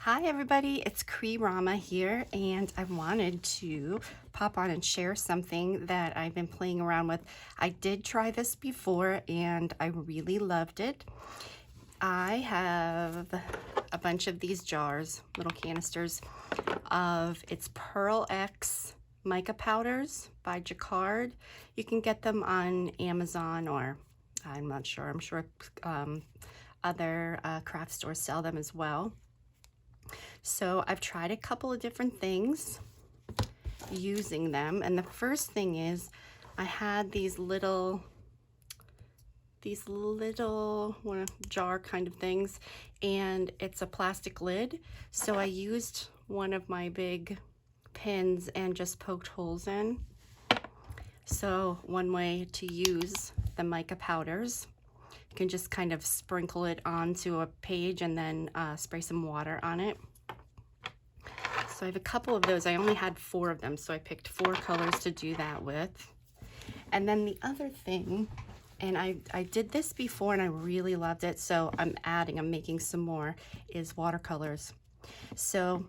Hi everybody, it's Rama here, and I wanted to pop on and share something that I've been playing around with. I did try this before and I really loved it. I have a bunch of these jars, little canisters of its Pearl X mica powders by Jacquard. You can get them on Amazon, or I'm not sure, I'm sure other craft stores sell them as well. So I've tried a couple of different things using them, and the first thing is I had these little jar kind of things, and it's a plastic lid. So I used one of my big pins and just poked holes in. So one way to use the mica powders, you can just kind of sprinkle it onto a page and then spray some water on it. So I have a couple of those. I only had 4 of them, so I picked 4 colors to do that with. And then the other thing, and I did this before and I really loved it, so I'm making some more, is watercolors. So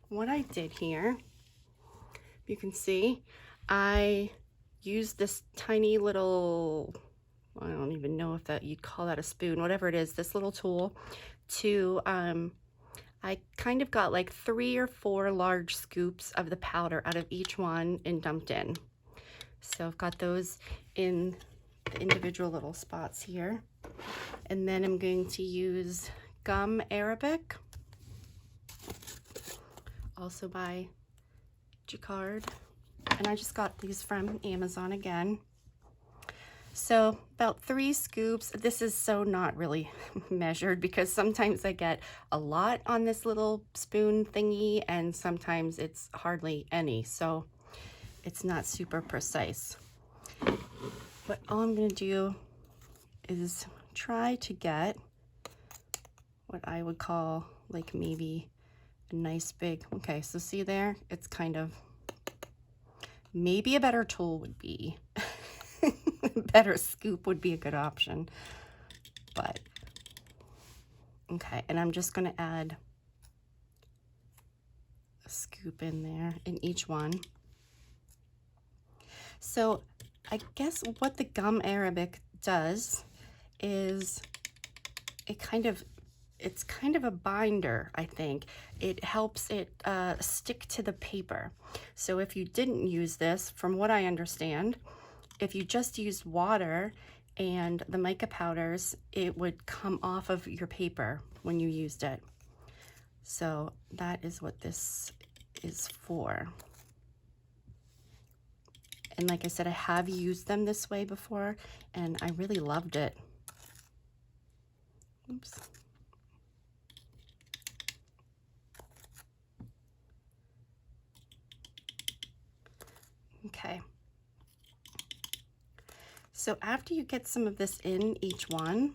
what I did here, you can see, I used this tiny little, I don't even know if that you'd call that a spoon, whatever it is, this little tool to I kind of got like 3 or 4 large scoops of the powder out of each one and dumped in. So I've got those in the individual little spots here. And then I'm going to use gum Arabic, also by Jacquard. And I just got these from Amazon again. So about 3 scoops. This is so not really measured because sometimes I get a lot on this little spoon thingy and sometimes it's hardly any. So it's not super precise. But all I'm going to do is try to get what I would call like maybe a nice big, okay, so see there, it's kind of, maybe a better tool would be better scoop would be a good option, but okay. And I'm just going to add a scoop in there in each one. So I guess what the gum Arabic does is it's kind of a binder. I think it helps it stick to the paper. So if you didn't use this, from what I understand, if you just used water and the mica powders, it would come off of your paper when you used it. So that is what this is for. And like I said, I have used them this way before and I really loved it. Oops. Okay. So after you get some of this in each one,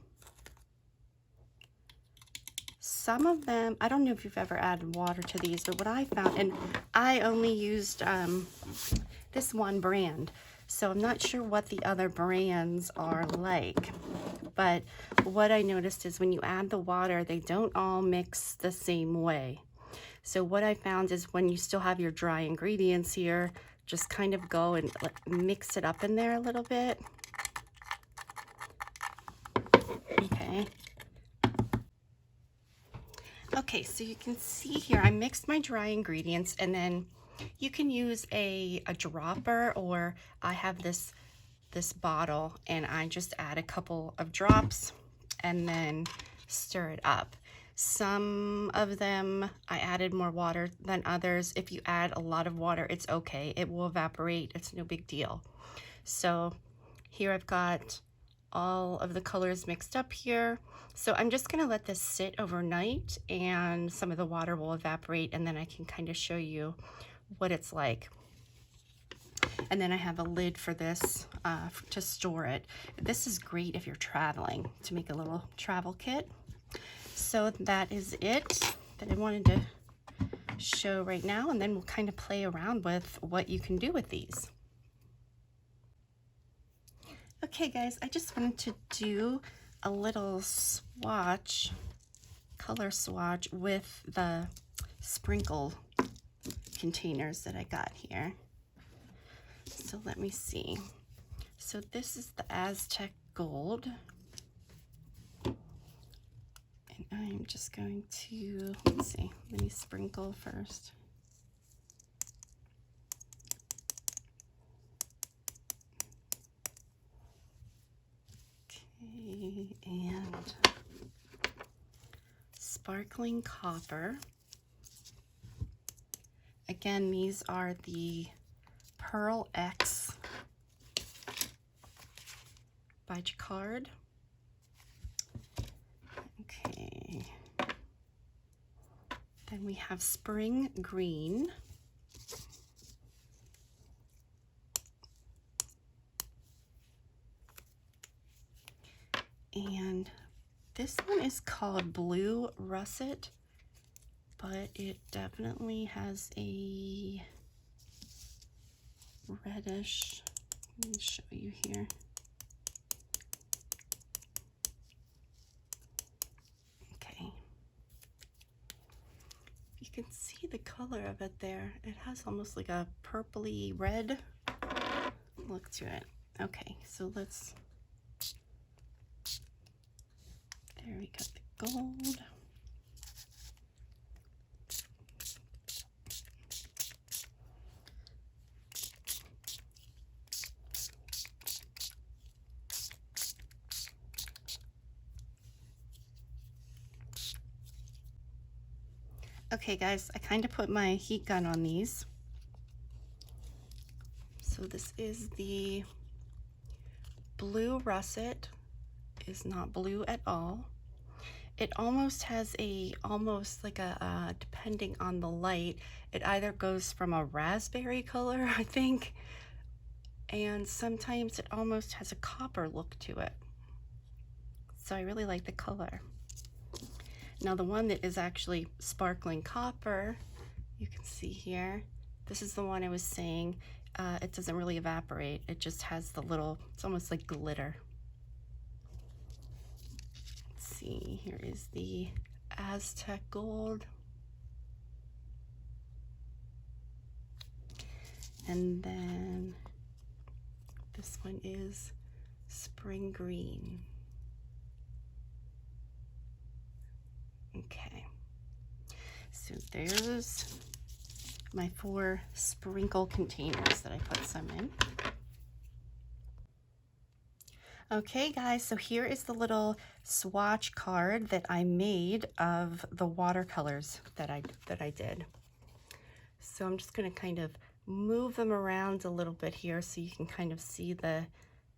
some of them, I don't know if you've ever added water to these, but what I found, and I only used this one brand, so I'm not sure what the other brands are like, but what I noticed is when you add the water, they don't all mix the same way. So what I found is when you still have your dry ingredients here, just kind of go and mix it up in there a little bit. Okay. Okay, so you can see here, I mixed my dry ingredients, and then you can use a dropper, or I have this bottle and I just add a couple of drops and then stir it up. Some of them I added more water than others. If you add a lot of water, it's okay. It will evaporate. It's no big deal. So here I've got all of the colors mixed up here. So I'm just gonna let this sit overnight and some of the water will evaporate, and then I can kind of show you what it's like. And then I have a lid for this to store it. This is great if you're traveling, to make a little travel kit. So that is it that I wanted to show right now, and then we'll kind of play around with what you can do with these. Okay guys, I just wanted to do a little swatch color swatch with the sprinkle containers that I got here. So let me see. So this is the Aztec Gold. And I'm just going to, let's see, let me sprinkle first. Okay, and sparkling copper. Again, these are the Pearl X by Jacquard. Okay. Then we have Spring Green. And this one is called Blue Russet, but it definitely has a reddish, let me show you here. Okay. You can see the color of it there. It has almost like a purpley red look to it. Okay, so let's, there we got the gold. Okay guys, I kind of put my heat gun on these. So this is the Blue Russet, is not blue at all. It almost has a, almost like a, depending on the light, it either goes from a raspberry color, I think, and sometimes it almost has a copper look to it. So I really like the color. Now the one that is actually sparkling copper, you can see here, this is the one I was saying, it doesn't really evaporate. It just has the little, it's almost like glitter. Let's see, here is the Aztec Gold. And then this one is Spring Green. Okay, so there's my 4 sprinkle containers that I put some in. Okay guys, so here is the little swatch card that I made of the watercolors that I did. So I'm just going to kind of move them around a little bit here so you can kind of see the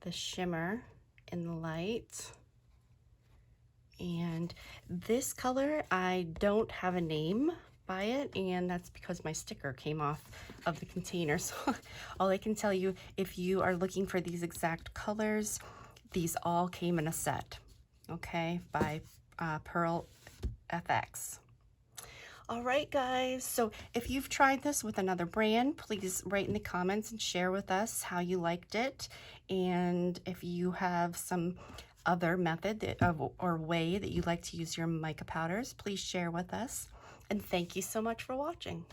shimmer in the light. And this color, I don't have a name by it, and that's because my sticker came off of the container. So all I can tell you, if you are looking for these exact colors, these all came in a set, okay, by Pearl FX. All right, guys, so if you've tried this with another brand, please write in the comments and share with us how you liked it. And if you have some other method or way that you like to use your mica powders, please share with us. And thank you so much for watching.